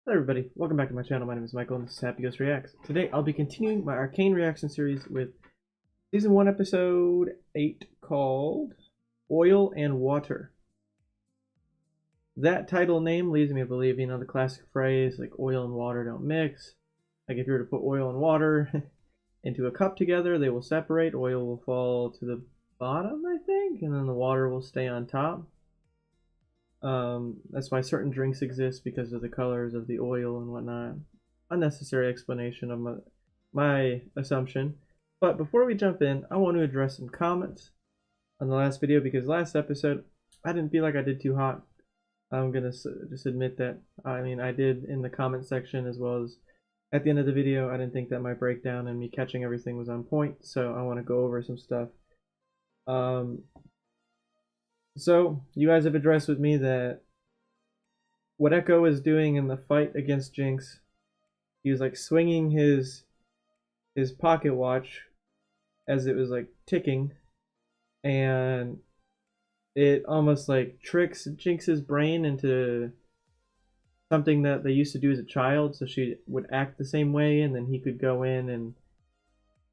Hello everybody, welcome back to my channel. My name is Michael and this is Happy Ghost Reacts. Today I'll be continuing my Arcane reaction series with Season 1 Episode 8 called Oil and Water. That title name leads me to believe, the classic phrase like oil and water don't mix. Like if you were to put oil and water into a cup together, they will separate. Oil will fall to the bottom, I think, and then the water will stay on top. That's why certain drinks exist, because of the colors of the oil and whatnot. Unnecessary explanation of my assumption. But before we jump in, I want to address some comments on the last video, because last episode I didn't feel like I did too hot. I'm gonna just admit that. I did in the comment section as well as at the end of the video. I didn't think that my breakdown and me catching everything was on point, so I want to go over some stuff. So you guys have addressed with me that what Echo is doing in the fight against Jinx, he was like swinging his pocket watch as it was like ticking, and it almost like tricks Jinx's brain into something that they used to do as a child, so she would act the same way, and then he could go in and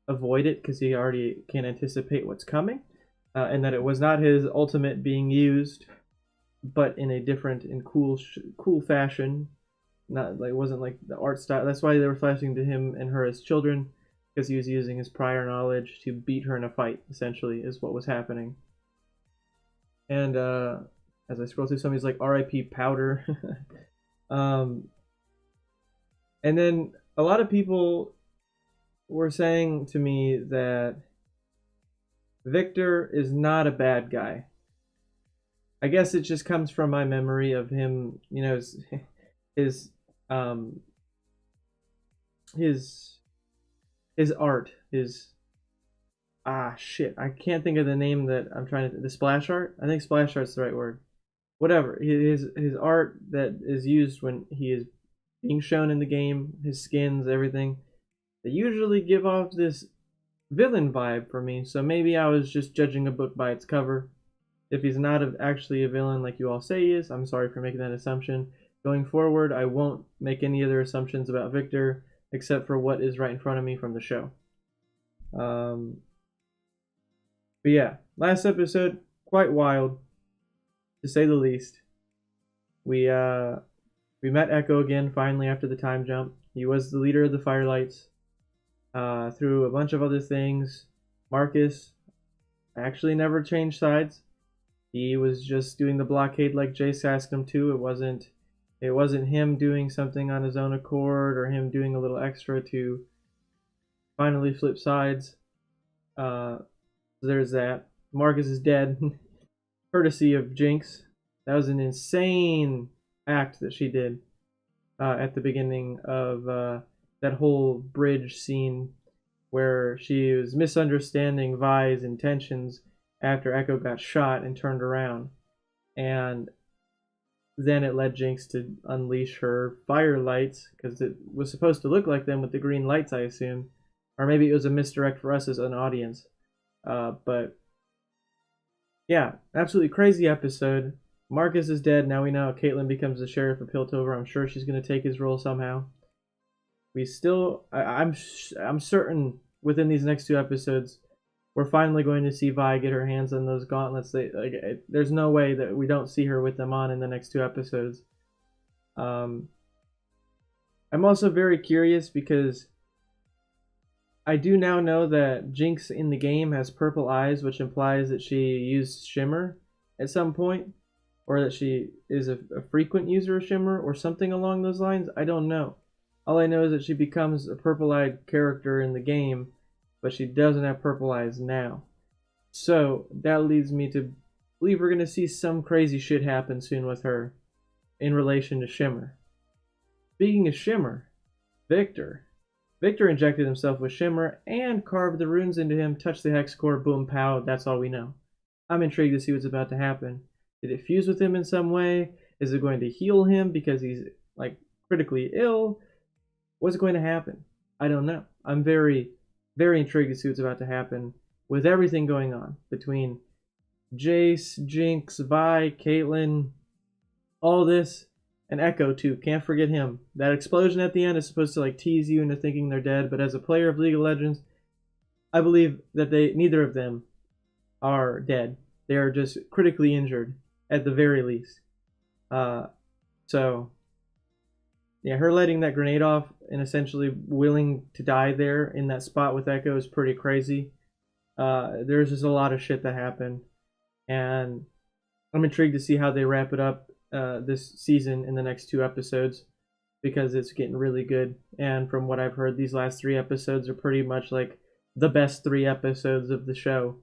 avoid it because he already can anticipate what's coming. And that it was not his ultimate being used, but in a different and cool fashion. Not like, it wasn't like the art style. That's why they were flashing to him and her as children, because he was using his prior knowledge to beat her in a fight. Essentially, is what was happening. And as I scroll through some, he's like R.I.P. Powder. And then a lot of people were saying to me that Victor is not a bad guy. I guess it just comes from my memory of him, his um his art, shit, I can't think of the name that I'm trying to, the splash art? I think splash art's the right word. Whatever, his art that is used when he is being shown in the game, his skins, everything, they usually give off this villain vibe for me. So maybe I was just judging a book by its cover. If he's not actually a villain like you all say he is, I'm sorry for making that assumption. Going forward, I won't make any other assumptions about Victor except for what is right in front of me from the show. But yeah, last episode, quite wild, to say the least. We met Echo again finally after the time jump. He was the leader of the Firelights. Through a bunch of other things, Marcus actually never changed sides. He was just doing the blockade like Jace asked him to. It wasn't him doing something on his own accord or him doing a little extra to finally flip sides. There's that. Marcus is dead, courtesy of Jinx. That was an insane act that she did at the beginning of that whole bridge scene where she was misunderstanding Vi's intentions after Echo got shot and turned around. And then it led Jinx to unleash her fire lights, because it was supposed to look like them with the green lights, I assume. Or maybe it was a misdirect for us as an audience. But yeah, absolutely crazy episode. Marcus is dead. Now we know Caitlyn becomes the sheriff of Piltover. I'm sure she's going to take his role somehow. We still, I'm certain within these next two episodes, we're finally going to see Vi get her hands on those gauntlets. There's no way that we don't see her with them on in the next two episodes. I'm also very curious because I do now know that Jinx in the game has purple eyes, which implies that she used Shimmer at some point, or that she is a frequent user of Shimmer, or something along those lines. I don't know. All I know is that she becomes a purple-eyed character in the game, but she doesn't have purple eyes now. So that leads me to believe we're going to see some crazy shit happen soon with her in relation to Shimmer. Speaking of Shimmer, Victor injected himself with Shimmer and carved the runes into him, touched the hex core, boom, pow, that's all we know. I'm intrigued to see what's about to happen. Did it fuse with him in some way? Is it going to heal him because he's like critically ill? What's going to happen? I don't know. I'm very, very intrigued to see what's about to happen with everything going on between Jace, Jinx, Vi, Caitlyn, all this, And Echo too, can't forget him. That explosion at the end is supposed to like tease you into thinking they're dead, but as a player of League of Legends, I believe that neither of them are dead. They are just critically injured at the very least. So yeah, her letting that grenade off and essentially willing to die there in that spot with Echo is pretty crazy. There's just a lot of shit that happened, and I'm intrigued to see how they wrap it up this season in the next 2 episodes, because it's getting really good. And from what I've heard, these last 3 episodes are pretty much like the best 3 episodes of the show,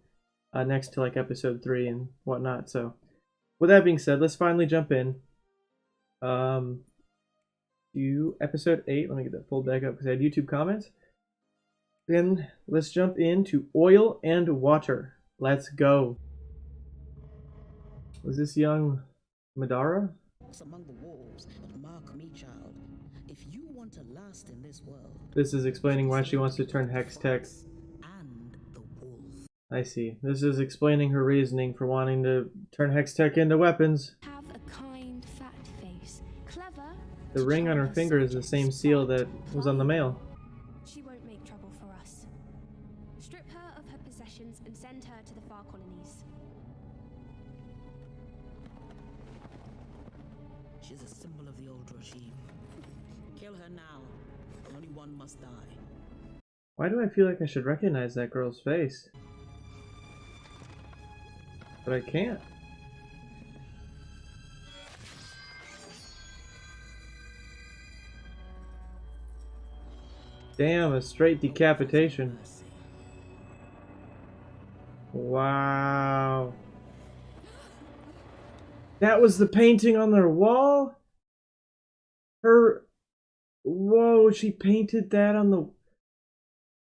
next to like episode 3 and whatnot. So with that being said, let's finally jump in to episode 8. Let me get that pulled back up because I had YouTube comments. Then let's jump into Oil and Water. Let's go. Was this young Madara? Among the wolves, but mark me, child. If you want to last in this world, this is explaining why she wants to turn Hex Tech. And the wolf. I see. This is explaining her reasoning for wanting to turn Hex Tech into weapons. Have a kind, fat face. Clever. The ring on her finger is the same seal that was on the mail. She won't make trouble for us. Strip her of her possessions and send her to the far colonies. She's a symbol of the old regime. Kill her now. Only one must die. Why do I feel like I should recognize that girl's face? But I can't. Damn, a straight decapitation. Wow. That was the painting on their wall? Whoa, she painted that on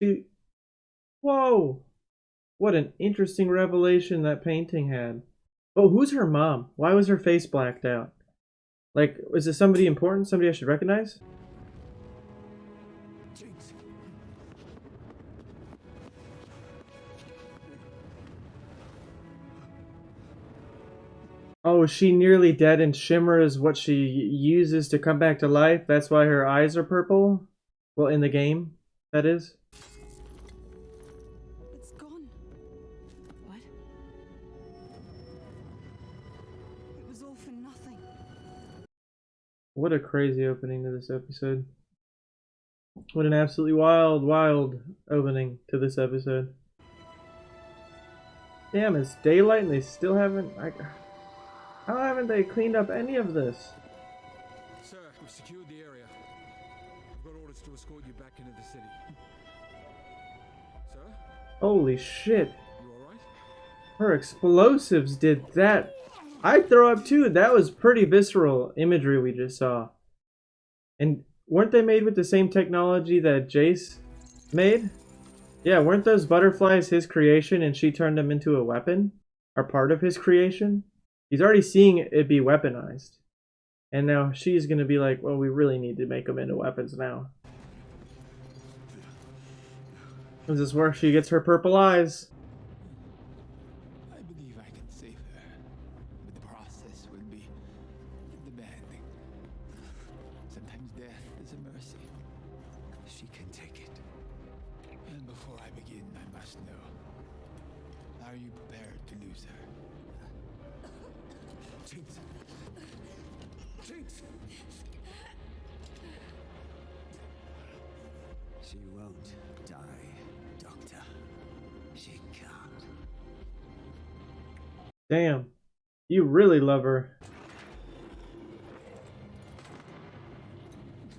the... Whoa. What an interesting revelation that painting had. Oh, who's her mom? Why was her face blacked out? Like, is it somebody important? Somebody I should recognize? Jinx. Oh, is she nearly dead and Shimmer is what she uses to come back to life? That's why her eyes are purple? Well, in the game, that is. It's gone. What? It was all for nothing. What a crazy opening to this episode. What an absolutely wild opening to this episode. Damn, it's daylight and they still haven't... How haven't they cleaned up any of this? Sir, we've secured the area. I've got orders to escort you back into the city. Sir? Holy shit. You alright? Her explosives did that. I'd throw up too. That was pretty visceral imagery we just saw. And weren't they made with the same technology that Jace made? Yeah, weren't those butterflies his creation and she turned them into a weapon? Or part of his creation? He's already seeing it be weaponized. And now she's going to be like, well, we really need to make them into weapons now. Is this where she gets her purple eyes? I believe I can save her, but the process will be demanding. Sometimes death is a mercy. She can take it. And before I begin, I must know. Are you prepared to lose her? Jinx! Jinx! She won't die, Doctor. She can't. Damn. You really love her.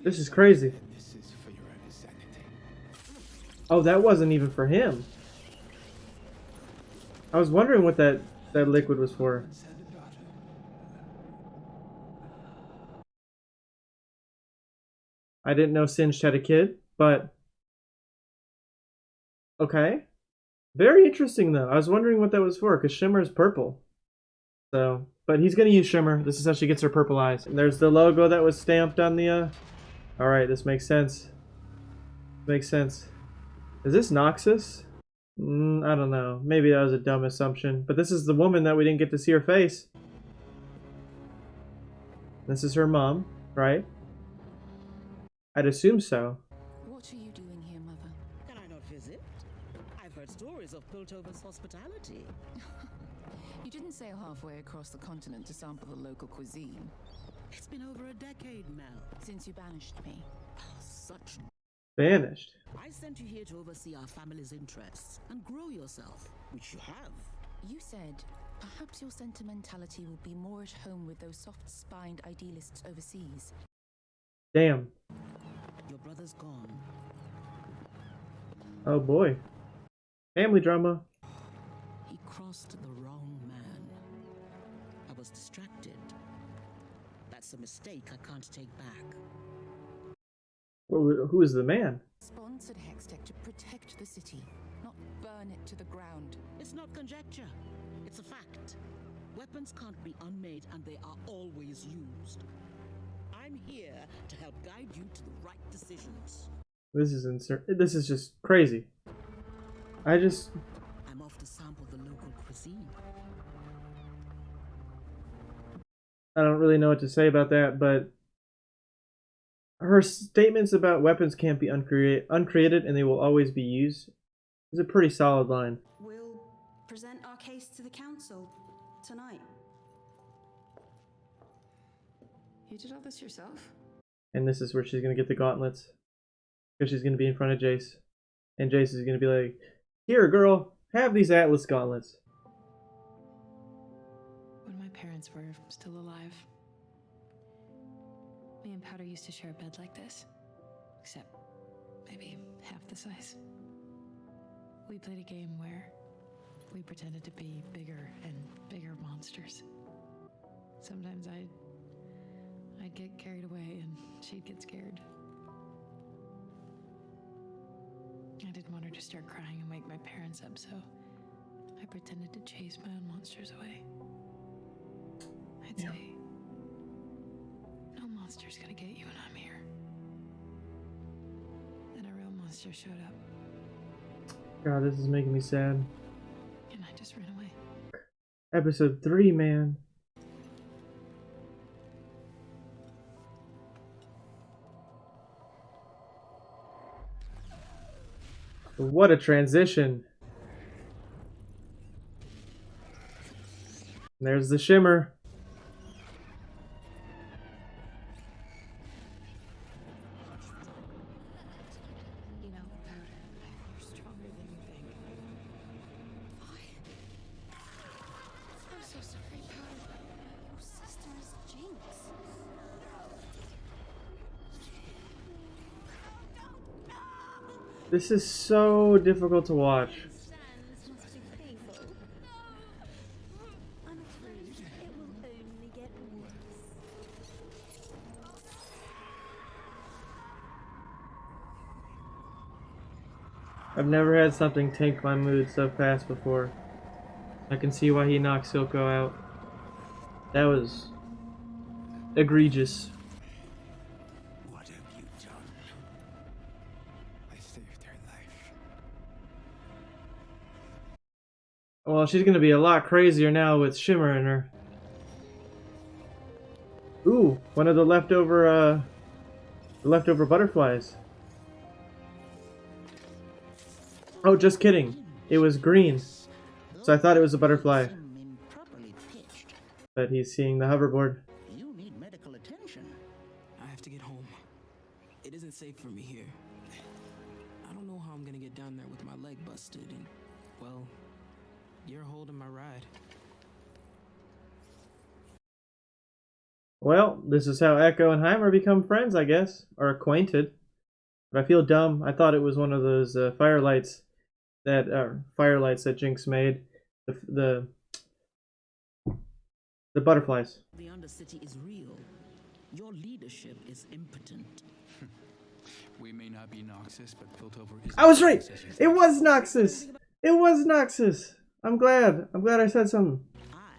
This is crazy. This is for your own sanity. Oh, that wasn't even for him. I was wondering what that liquid was for. I didn't know Singed had a kid, but... Okay. Very interesting, though. I was wondering what that was for, because Shimmer is purple. So, but he's going to use Shimmer. This is how she gets her purple eyes. And there's the logo that was stamped on the... Alright, this makes sense. Makes sense. Is this Noxus? I don't know. Maybe that was a dumb assumption. But this is the woman that we didn't get to see her face. This is her mom. right? I'd assume so. What are you doing here, Mother? Can I not visit? I've heard stories of Piltover's hospitality. You didn't sail halfway across the continent to sample the local cuisine. It's been over a decade, Mel. Since you banished me. Such. Banished. I sent you here to oversee our family's interests and grow yourself, which you have. You said, perhaps your sentimentality will be more at home with those soft-spined idealists overseas. Damn. Your brother's gone. Oh boy. Family drama. He crossed the wrong man. I was distracted. That's a mistake I can't take back. Who is the man? Sponsored Hextech to protect the city, not burn it to the ground. It's not conjecture. It's a fact. Weapons can't be unmade and they are always used. I'm here to help guide you to the right decisions. This is just crazy. I'm off to sample the local cuisine. I don't really know what to say about that, but her statements about weapons can't be uncreated and they will always be used is a pretty solid line. We'll present our case to the council tonight. You did all this yourself? And this is where she's going to get the gauntlets. Because she's going to be in front of Jace. And Jace is going to be like, here, girl, have these Atlas gauntlets. When my parents were still alive, me and Powder used to share a bed like this. Except maybe half the size. We played a game where we pretended to be bigger and bigger monsters. Sometimes I'd get carried away and she'd get scared. I didn't want her to start crying and wake my parents up, so I pretended to chase my own monsters away. I'd say, no monster's gonna get you when I'm here. Then a real monster showed up, God, this is making me sad. and I just ran away. Episode 3, man. What a transition. There's the shimmer. You know, Powder, you're stronger than you think. I'm so sorry, Powder. Your sister is Jinx. This is so difficult to watch. Sands must be painful. I'm afraid it will only get worse. I've never had something tank my mood so fast before. I can see why he knocked Silco out. That was egregious. What have you done? I saved her life. Well, she's gonna be a lot crazier now with Shimmer in her. Ooh, one of the leftover butterflies. Oh, just kidding. It was green. So I thought it was a butterfly. Improperly pitched. But he's seeing the hoverboard. You need medical attention. I have to get home. It isn't safe for me here. I don't know how I'm gonna get down there with my leg busted and, well, you're holding my ride. Well, this is how Echo and Heimer become friends, I guess. Or acquainted. But I feel dumb. I thought it was one of those firelights that Jinx made. The butterflies. The Undercity is real. Your leadership is impotent. We may not be Noxus, but Piltover is. I was right! It was Noxus! It was Noxus! I'm glad I said something. I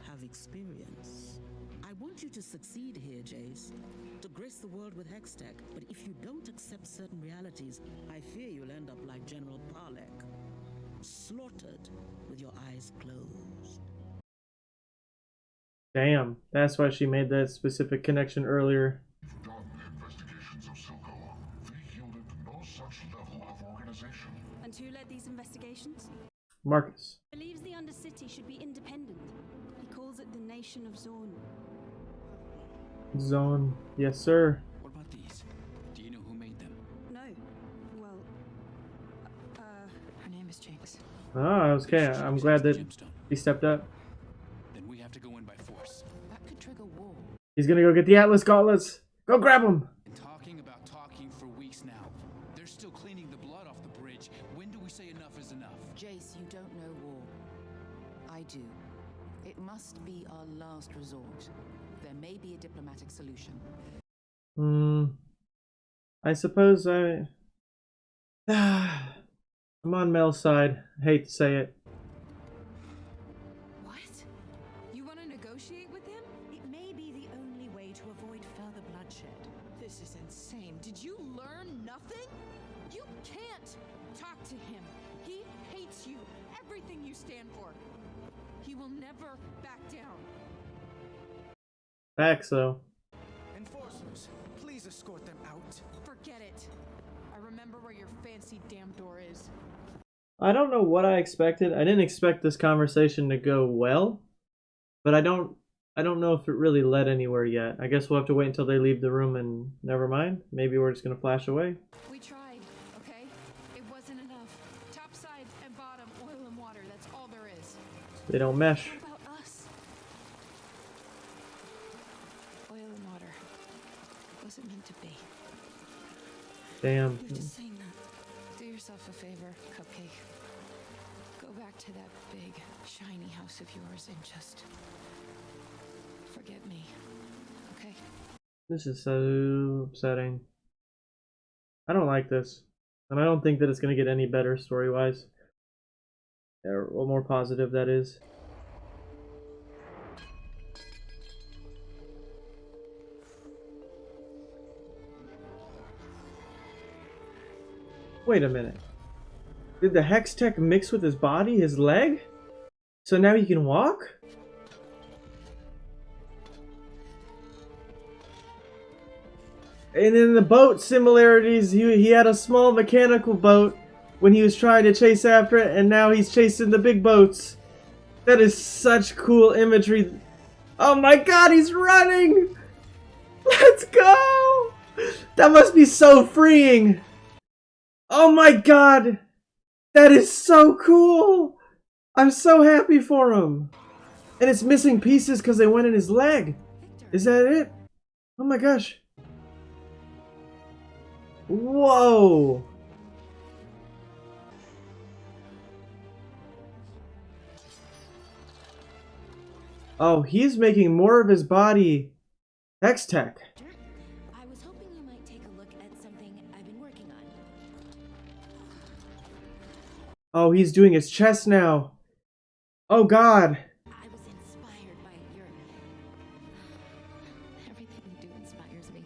have experience. I want you to succeed here, Jace. To grace the world with Hextech. But if you don't accept certain realities, I fear you'll end up like General Parlek. Slaughtered with your eyes closed. Damn, that's why she made that specific connection earlier. led these investigations? Marcus. Believes the Undercity should be independent. He calls it the Nation of Zorn. Zone. Yes, sir. What about these? Do you know who made them? No. Well, Her name is Jinx. Ah, okay. I'm glad that he stepped up. Then we have to go in by force. That could trigger war. He's gonna go get the Atlas gauntlets. Go grab him. And talking about talking for weeks now. They're still cleaning the blood off the bridge. When do we say enough is enough? Jace, you don't know war. I do. It must be our last resort. There may be a diplomatic solution. I suppose I'm on Mel's side. I hate to say it. What? You want to negotiate with him? it may be the only way to avoid further bloodshed. This is insane. Did you learn nothing? You can't talk to him. He hates you, everything you stand for. He will never back down. Facts, though. Enforcers, please escort them out. Forget it. I remember where your fancy damn door is. I don't know what I expected. I didn't expect this conversation to go well, but I don't know if it really led anywhere yet. I guess we'll have to wait until they leave the room and never mind. Maybe we're just gonna flash away. We tried, okay? It wasn't enough. Top sides and bottom, oil and water. That's all there is. They don't mesh. How about us? Oil and water. Wasn't meant to be. Damn. You're just saying that. Do yourself a favor, Cupcake. Go back to that big, shiny house of yours and just forget me, okay? This is so upsetting. I don't like this. And I don't think that it's gonna get any better story-wise. Or more positive, that is. Wait a minute. Did the Hex Tech mix with his body, his leg? So now he can walk? And in the boat similarities, he had a small mechanical boat when he was trying to chase after it, and now he's chasing the big boats. That is such cool imagery. Oh my god, he's running! Let's go! That must be so freeing! Oh my god! That is so cool! I'm so happy for him! And it's missing pieces because they went in his leg. Is that it? Oh my gosh. Whoa! Oh, he's making more of his body Hex Tech. I was hoping you might take a look at something I've been working on. Oh, he's doing his chest now. Oh god. I was inspired by your... Everything you do inspires me.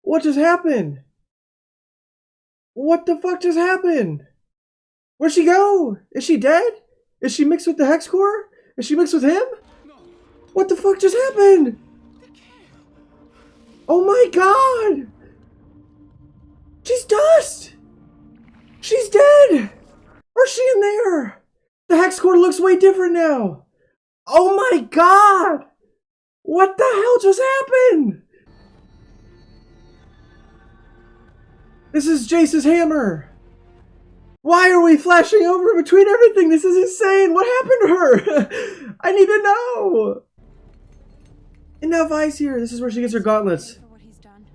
What just happened? What the fuck just happened? Where'd she go? Is she dead? Is she mixed with the Hex Core? Is she mixed with him? No. What the fuck just happened? Oh my god! She's dust! She's dead! Where's she in there? The Hex Core looks way different now! Oh my god! What the hell just happened? This is Jace's hammer! Why are we flashing over between everything? This is insane! What happened to her? I need to know! And now Vi's here. This is where she gets her gauntlets. For what he's done.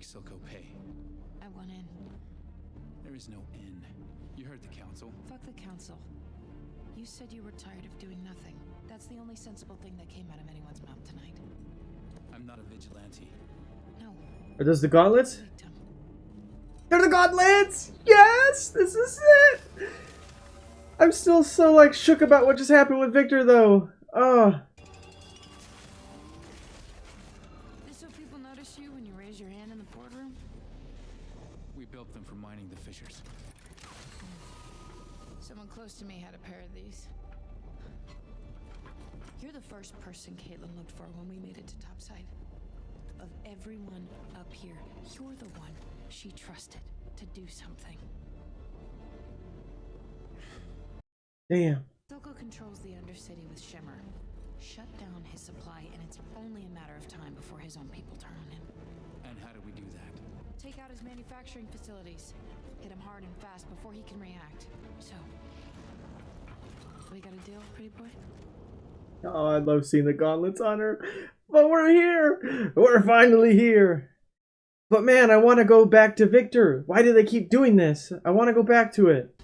Silco pay. I want in. There is no in. You heard the council. Fuck the council. You said you were tired of doing nothing. That's the only sensible thing that came out of anyone's mouth tonight. I'm not a vigilante. No. Are those the gauntlets? Victim. They're the gauntlets! Yes! This is it! I'm still so, like, shook about what just happened with Victor, though. Oh. Is so people notice you when you raise your hand in the boardroom? We built them for mining the fissures. Someone close to me had a pair of these. You're the first person Caitlin looked for when we made it to topside. Of everyone up here, you're the one she trusted to do something. Damn. Silco controls the Undercity with Shimmer. Shut down his supply, and it's only a matter of time before his own people turn on him. And how do we do that? Take out his manufacturing facilities. Hit him hard and fast before he can react. So, we got a deal, pretty boy? Oh, I love seeing the gauntlets on her. But we're here! We're finally here! But man, I want to go back to Victor. Why do they keep doing this? I want to go back to it.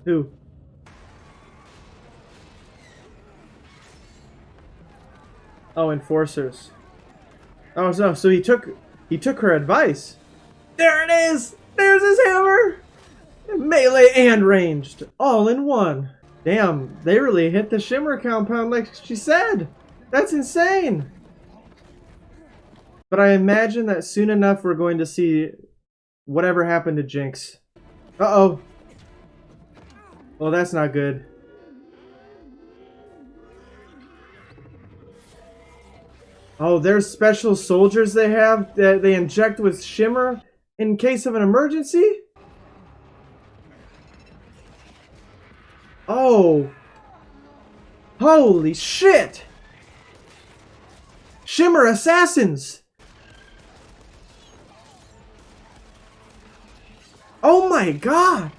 Who? Oh, enforcers. Oh, so he took her advice. There it is! There's his hammer! Melee and ranged, all in one. Damn, they really hit the Shimmer compound like she said. That's insane. But I imagine that soon enough we're going to see whatever happened to Jinx. Uh-oh. Well, that's not good. Oh, there's special soldiers they have that they inject with Shimmer in case of an emergency? Oh. Holy shit! Shimmer assassins! Oh my god!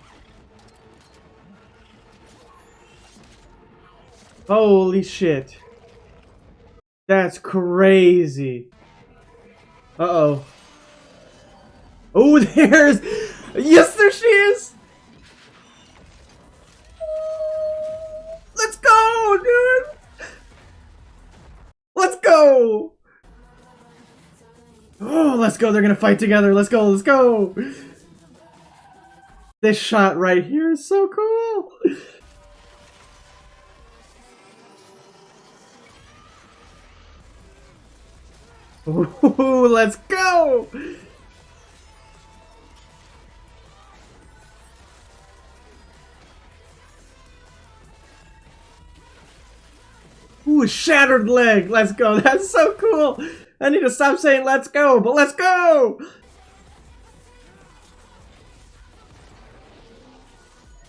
Holy shit. That's crazy. Uh-oh. Oh, there's... Yes, there she is! Let's go, dude! Let's go! Oh, let's go. They're gonna fight together. Let's go, let's go! This shot right here is so cool! Ooh, let's go! Ooh, shattered leg! Let's go! That's so cool! I need to stop saying let's go, but let's go!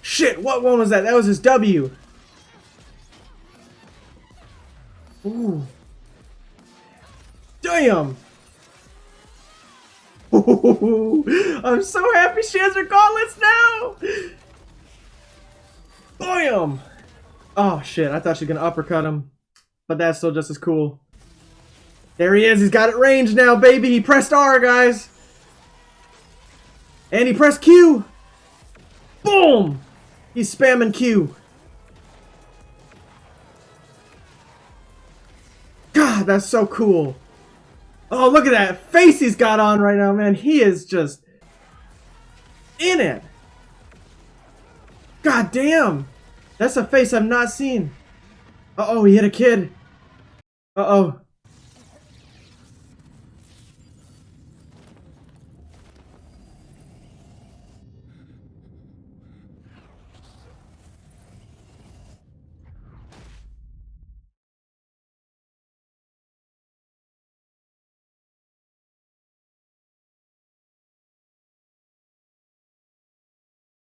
Shit, what one was that? That was his W. Ooh. Damn! Ooh, I'm so happy she has her gauntlets now! Bam! Oh shit, I thought she was gonna uppercut him. But that's still just as cool. There he is, he's got it ranged now, baby! He pressed R, guys! And he pressed Q! Boom! He's spamming Q. God, that's so cool. Oh, look at that face he's got on right now, man. He is just in it. God damn. That's a face I've not seen. Uh-oh, he hit a kid. Uh-oh.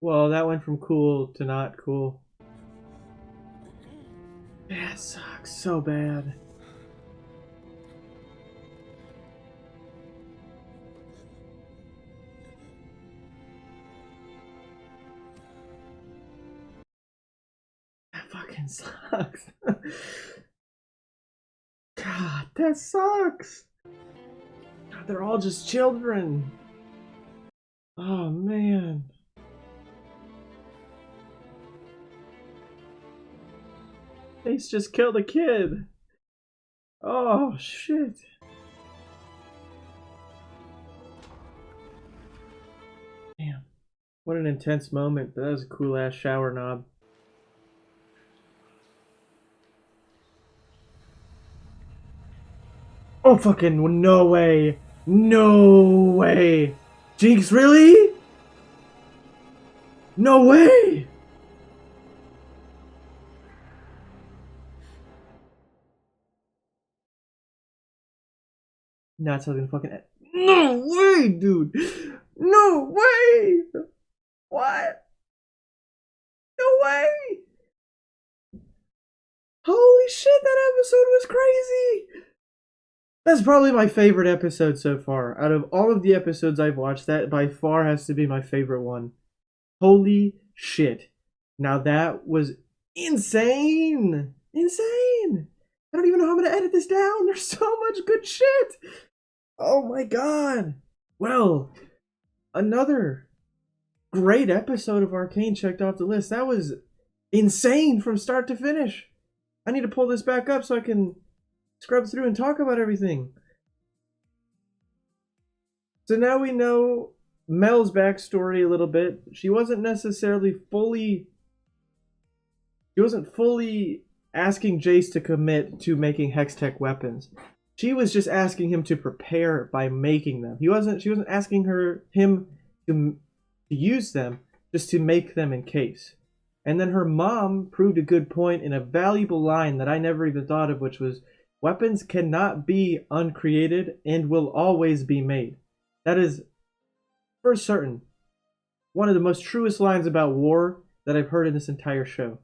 Well, that went from cool to not cool. That sucks so bad. That fucking sucks. God That sucks. They're all just children. Oh man. Ace just killed a kid. Oh shit. Damn. What an intense moment. That was a cool ass shower knob. Oh fucking no way. No way. Jinx, really? No way. Not something fucking. No way, dude. No way. What? No way. Holy shit, that episode was crazy. That's probably my favorite episode so far. Out of all of the episodes I've watched, that by far has to be my favorite one. Holy shit. Now that was insane. Insane. I don't even know how I'm going to edit this down. There's so much good shit. Oh my god. Well, another great episode of Arcane checked off the list. That was insane from start to finish. I need to pull this back up so I can scrub through and talk about everything. So now we know Mel's backstory a little bit. She wasn't fully asking Jace to commit to making Hextech weapons. She was just asking him to prepare by making them. She wasn't asking him to use them, just to make them in case. And then her mom proved a good point in a valuable line that I never even thought of, which was, weapons cannot be uncreated and will always be made. That is, for certain, one of the most truest lines about war that I've heard in this entire show.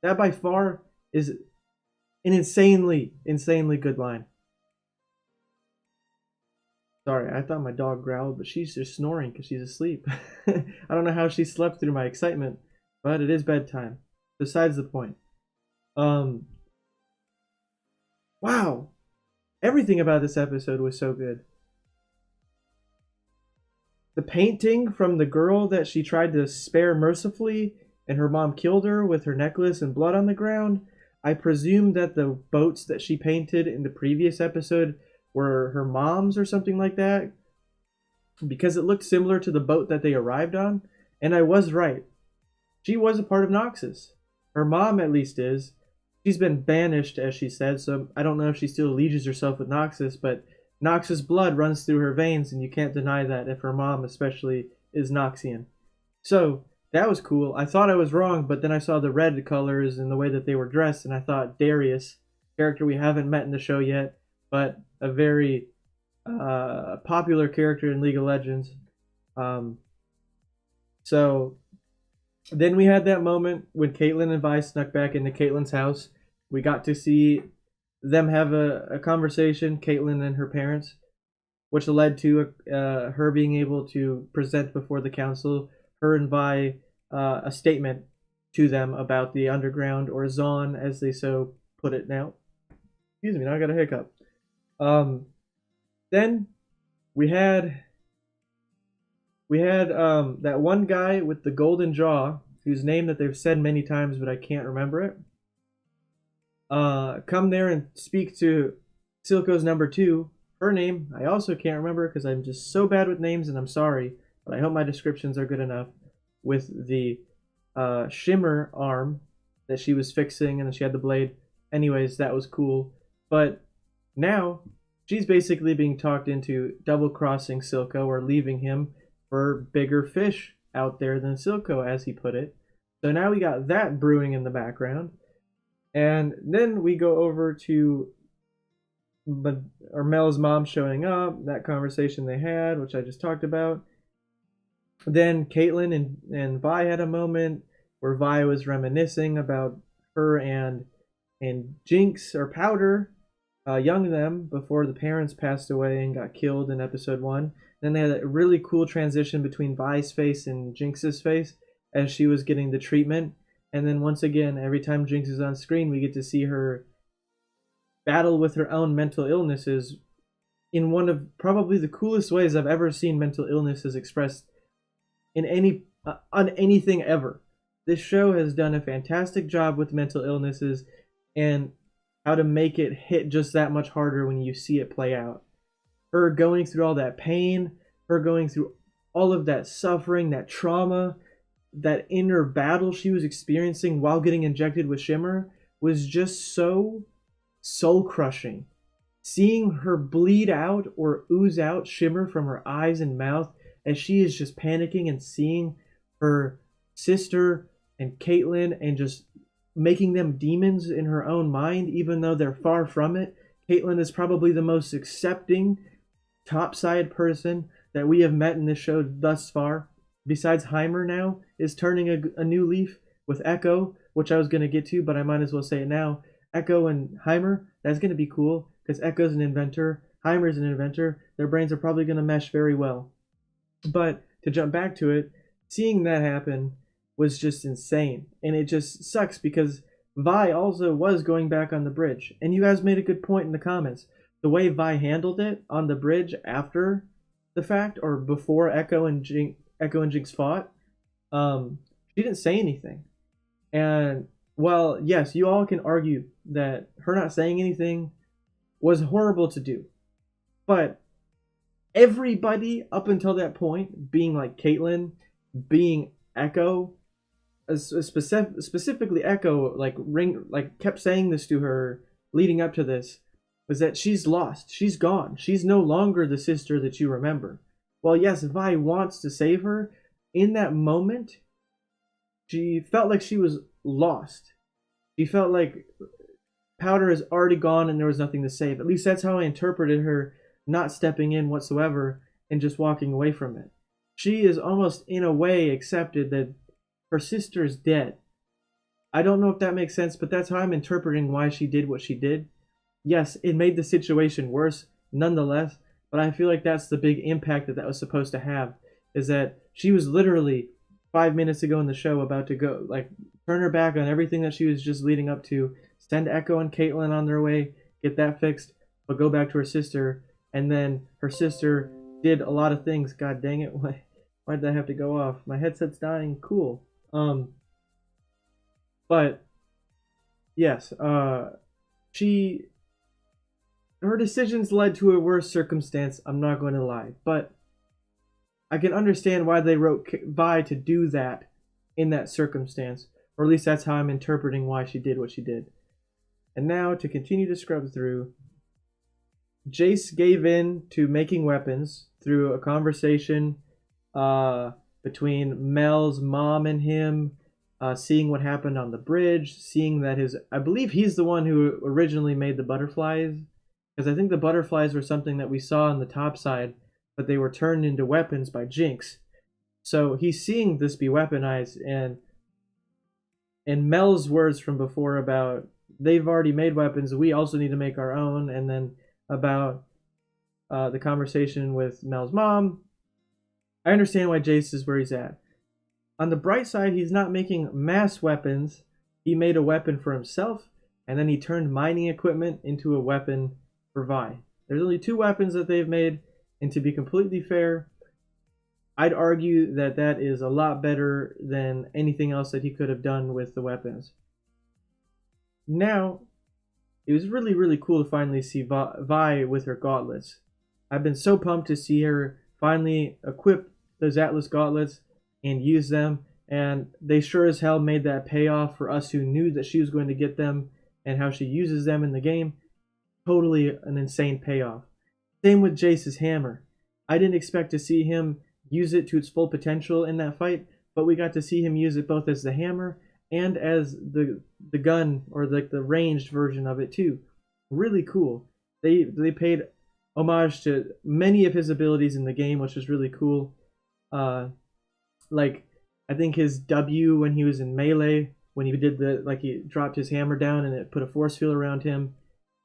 That by far is an insanely good line. Sorry, I thought my dog growled, but she's just snoring because she's asleep. I don't know how she slept through my excitement, but it is bedtime. Besides the point. Wow. Everything about this episode was so good. The painting from the girl that she tried to spare mercifully and her mom killed her with her necklace and blood on the ground. I presume that the boats that she painted in the previous episode were her mom's or something like that, because it looked similar to the boat that they arrived on. And I was right. She was a part of Noxus. Her mom at least is. She's been banished, as she said, so I don't know if she still allegiates herself with Noxus, but Noxus blood runs through her veins, and you can't deny that if her mom especially is Noxian. So that was cool. I thought I was wrong, but then I saw the red colors and the way that they were dressed, and I thought Darius, character we haven't met in the show yet, but a very popular character in League of Legends. So then we had that moment when Caitlyn and Vi snuck back into Caitlyn's house. We got to see them have a conversation, Caitlyn and her parents, which led to her being able to present before the council, her and Vi, a statement to them about the underground, or Zon as they so put it now. Excuse me, now I got a hiccup. Then we had that one guy with the golden jaw, whose name that they've said many times, but I can't remember it. Come there and speak to Silco's number 2. Her name, I also can't remember because I'm just so bad with names, and I'm sorry, but I hope my descriptions are good enough. With the shimmer arm that she was fixing, and then she had the blade. Anyways, that was cool. But now she's basically being talked into double-crossing Silco, or leaving him for bigger fish out there than Silco, as he put it. So now we got that brewing in the background. And then we go over to Mel's mom showing up, that conversation they had, which I just talked about. Then Caitlyn and Vi had a moment where Vi was reminiscing about her and Jinx, or Powder, young them, before the parents passed away and got killed in episode 1. Then they had a really cool transition between Vi's face and Jinx's face as she was getting the treatment. And then once again, every time Jinx is on screen, we get to see her battle with her own mental illnesses in one of probably the coolest ways I've ever seen mental illnesses expressed in any on anything ever. This show has done a fantastic job with mental illnesses and how to make it hit just that much harder when you see it play out. Her going through all that pain, her going through all of that suffering, that trauma, that inner battle she was experiencing while getting injected with Shimmer was just so soul crushing. Seeing her bleed out or ooze out Shimmer from her eyes and mouth as she is just panicking, and seeing her sister and Caitlyn and just making them demons in her own mind, even though they're far from it. Caitlyn is probably the most accepting, topside person that we have met in this show thus far. Besides Heimer now is turning a new leaf with Echo, which I was going to get to, but I might as well say it now. Echo and Heimer, that's going to be cool because Echo's an inventor, Heimer's an inventor. Their brains are probably going to mesh very well. But to jump back to it, seeing that happen was just insane. And it just sucks because Vi also was going back on the bridge. And you guys made a good point in the comments. The way Vi handled it on the bridge after the fact, or before Echo and Jinx fought, she didn't say anything. And well, yes, you all can argue that her not saying anything was horrible to do. But everybody up until that point, being like Caitlyn, being Echo, specifically Echo, like kept saying this to her leading up to this, was that she's lost, she's gone, she's no longer the sister that you remember. Well, yes, Vi wants to save her. In that moment, she felt like she was lost. She felt like Powder is already gone and there was nothing to save. At least that's how I interpreted her not stepping in whatsoever and just walking away from it. She is almost in a way accepted that her sister is dead. I don't know if that makes sense, but that's how I'm interpreting why she did what she did. Yes, it made the situation worse nonetheless, but I feel like that's the big impact that was supposed to have, is that she was literally 5 minutes ago in the show about to go, like, turn her back on everything that she was just leading up to, send Echo and Caitlyn on their way, get that fixed, but go back to her sister. And then her sister did a lot of things. God dang it, why'd that have to go off? My headset's dying. Cool. But yes, her decisions led to a worse circumstance, I'm not going to lie. But I can understand why they wrote Vi to do that in that circumstance. Or at least that's how I'm interpreting why she did what she did. And now, to continue to scrub through, Jace gave in to making weapons through a conversation between Mel's mom and him, seeing what happened on the bridge, seeing that I believe he's the one who originally made the butterflies, because I think the butterflies were something that we saw on the top side, but they were turned into weapons by Jinx. So he's seeing this be weaponized, and Mel's words from before about they've already made weapons, we also need to make our own, and then about the conversation with Mel's mom, I understand why Jace is where he's at. On the bright side, he's not making mass weapons. He made a weapon for himself, and then he turned mining equipment into a weapon for Vi. There's only 2 weapons that they've made, and to be completely fair, I'd argue that that is a lot better than anything else that he could have done with the weapons. Now, it was really, really cool to finally see Vi with her gauntlets. I've been so pumped to see her finally equip those Atlas gauntlets and use them, and they sure as hell made that payoff for us who knew that she was going to get them and how she uses them in the game. Totally an insane payoff. Same with Jace's hammer. I didn't expect to see him use it to its full potential in that fight, but we got to see him use it both as the hammer and as the gun, or like the ranged version of it too. Really cool. They paid homage to many of his abilities in the game, which was really cool. Like I think his W when he was in melee, when he did he dropped his hammer down and it put a force field around him,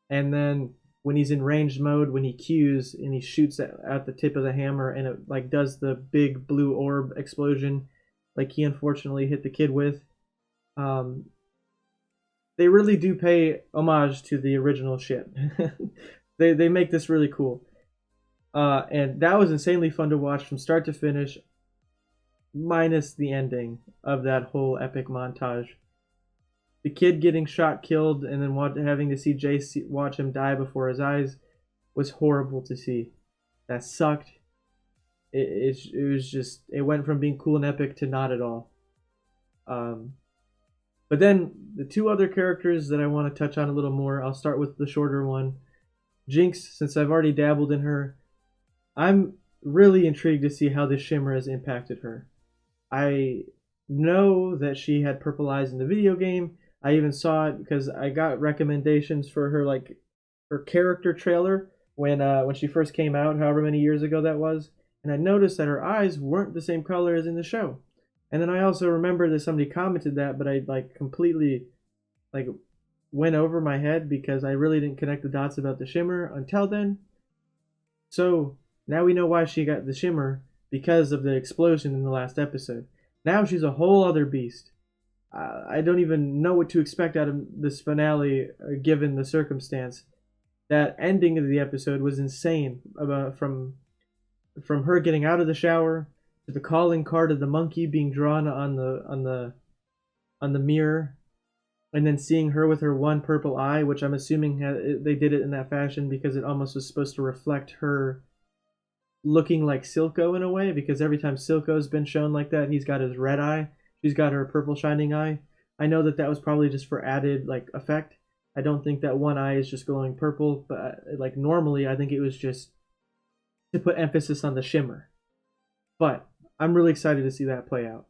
and then when he's in ranged mode, when he Qs and he shoots at the tip of the hammer and it like does the big blue orb explosion, like he unfortunately hit the kid with. they really do pay homage to the original ship. They make this really cool. And that was insanely fun to watch from start to finish, minus the ending of that whole epic montage. The kid getting shot, killed, and then having to see Jace watch him die before his eyes was horrible to see. That sucked. It was just, it went from being cool and epic to not at all. But then the two other characters that I want to touch on a little more, I'll start with the shorter one. Jinx, since I've already dabbled in her, I'm really intrigued to see how the shimmer has impacted her. I know that she had purple eyes in the video game. I even saw it because I got recommendations for her, like her character trailer when she first came out, however many years ago that was, and I noticed that her eyes weren't the same color as in the show. And then I also remember that somebody commented that, but I like completely like went over my head because I really didn't connect the dots about the shimmer until then. So now we know why she got the shimmer, because of the explosion in the last episode. Now she's a whole other beast. I don't even know what to expect out of this finale, given the circumstance. That ending of the episode was insane. From her getting out of the shower to the calling card of the monkey being drawn on the mirror, and then seeing her with her one purple eye, which I'm assuming they did it in that fashion because it almost was supposed to reflect her looking like Silco in a way, because every time Silco's been shown like that, he's got his red eye, she's got her purple shining eye. I know that was probably just for added like effect. I don't think that one eye is just glowing purple, but like normally I think it was just to put emphasis on the shimmer. But I'm really excited to see that play out.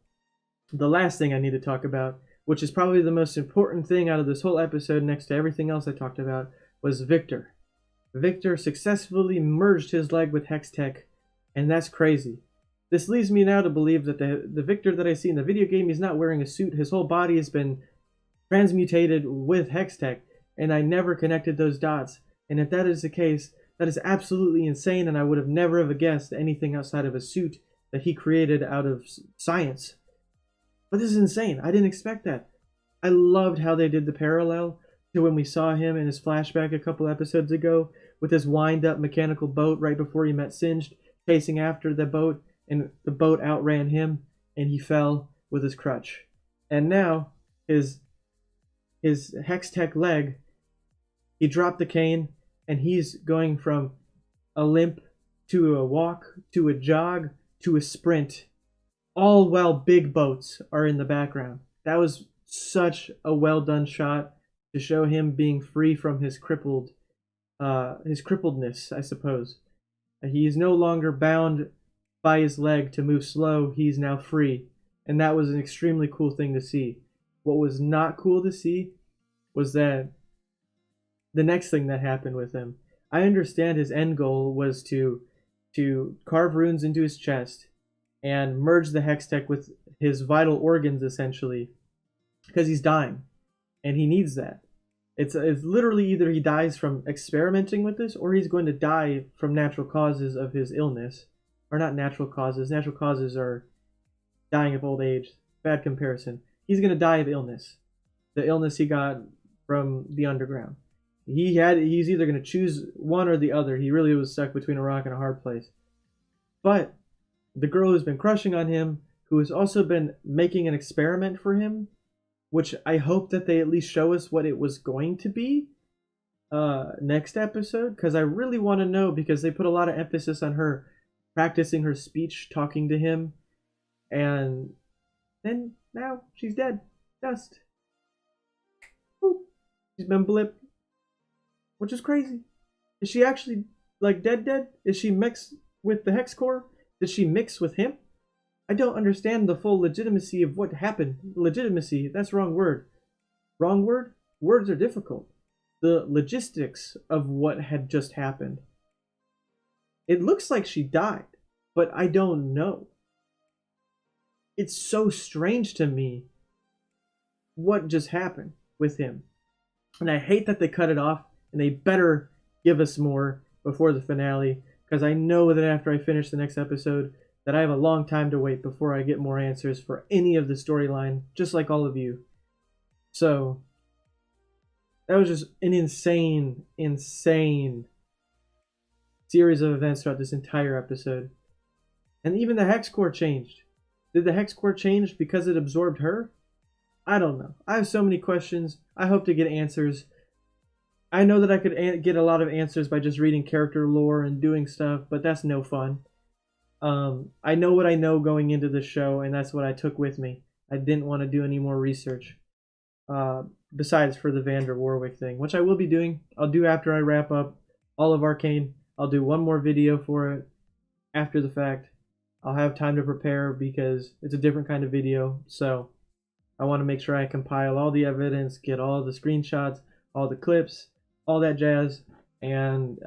The last thing I need to talk about, which is probably the most important thing out of this whole episode next to everything else I talked about, was Victor. Victor successfully merged his leg with Hextech, and that's crazy. This leads me now to believe that the Victor that I see in the video game, he's not wearing a suit. His whole body has been transmutated with Hextech, and I never connected those dots. And if that is the case, that is absolutely insane, and I would have never have guessed anything outside of a suit that he created out of science. But this is insane. I didn't expect that. I loved how they did the parallel to when we saw him in his flashback a couple episodes ago with his wind-up mechanical boat right before he met Singed, chasing after the boat, and the boat outran him, and he fell with his crutch. And now, his Hextech leg, he dropped the cane, and he's going from a limp to a walk to a jog to a sprint, all while big boats are in the background. That was such a well done shot to show him being free from his crippledness, I suppose. He is no longer bound by his leg to move slow. He's now free, and that was an extremely cool thing to see. What was not cool to see was that the next thing that happened with him. I understand his end goal was to carve runes into his chest and merge the Hextech with his vital organs, essentially, because he's dying, and he needs that. It's literally either he dies from experimenting with this, or he's going to die from natural causes of his illness. Or not natural causes. Natural causes are dying of old age. Bad comparison. He's going to die of illness. The illness he got from the underground. He's either going to choose one or the other. He really was stuck between a rock and a hard place. But the girl who's been crushing on him, who has also been making an experiment for him, which I hope that they at least show us what it was going to be next episode, because I really want to know, because they put a lot of emphasis on her practicing her speech, talking to him, and then now she's dead. Dust. Ooh. She's been blipped. Which is crazy. Is she actually like dead? Is she mixed with the Hex Core? Did she mix with him? I don't understand the full legitimacy of what happened. Legitimacy, that's wrong word. Wrong word? Words are difficult. The logistics of what had just happened. It looks like she died, but I don't know. It's so strange to me what just happened with him. And I hate that they cut it off, and they better give us more before the finale, because I know that after I finish the next episode, that I have a long time to wait before I get more answers for any of the storyline, just like all of you. So, That was just an insane, insane series of events throughout this entire episode. And even the Hex Core changed. Did the Hex Core change because it absorbed her? I don't know. I have so many questions. I hope to get answers. I know that I could get a lot of answers by just reading character lore and doing stuff, but that's no fun. I know what I know going into the show, and that's what I took with me. I didn't want to do any more research. Besides for the Vander Warwick thing, which I will be doing. I'll do after I wrap up all of Arcane. I'll do one more video for it after the fact. I'll have time to prepare because it's a different kind of video, so I want to make sure I compile all the evidence, get all the screenshots, all the clips, all that jazz, and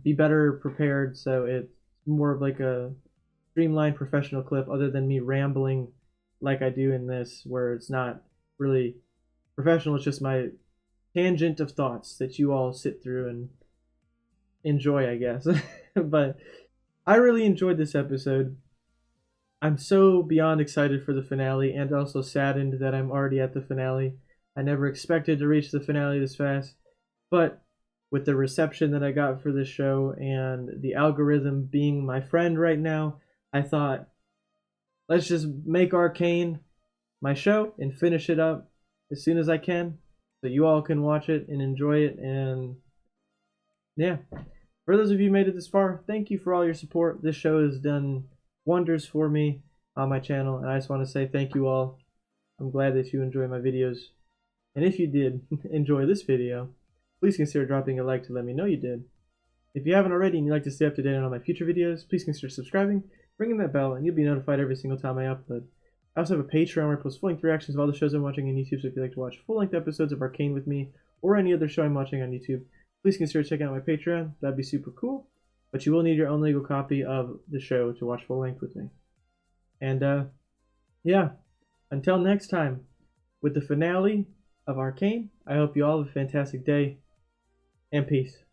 be better prepared so it's more of like a streamlined professional clip other than me rambling like I do in this, where it's not really professional. It's just my tangent of thoughts that you all sit through and enjoy, I guess. But I really enjoyed this episode. I'm so beyond excited for the finale and also saddened that I'm already at the finale. I never expected to reach the finale this fast, but with the reception that I got for this show and the algorithm being my friend right now, I thought, let's just make Arcane my show and finish it up as soon as I can so you all can watch it and enjoy it. And yeah, for those of you who made it this far, thank you for all your support. This show has done wonders for me on my channel, and I just want to say thank you all. I'm glad that you enjoy my videos, and if you did enjoy this video, please consider dropping a like to let me know you did. If you haven't already and you'd like to stay up to date on all my future videos, please consider subscribing, ringing that bell, and you'll be notified every single time I upload. I also have a Patreon where I post full-length reactions of all the shows I'm watching on YouTube, so if you'd like to watch full-length episodes of Arcane with me or any other show I'm watching on YouTube, please consider checking out my Patreon. That'd be super cool. But you will need your own legal copy of the show to watch full length with me. And yeah, until next time, with the finale of Arcane, I hope you all have a fantastic day, and peace.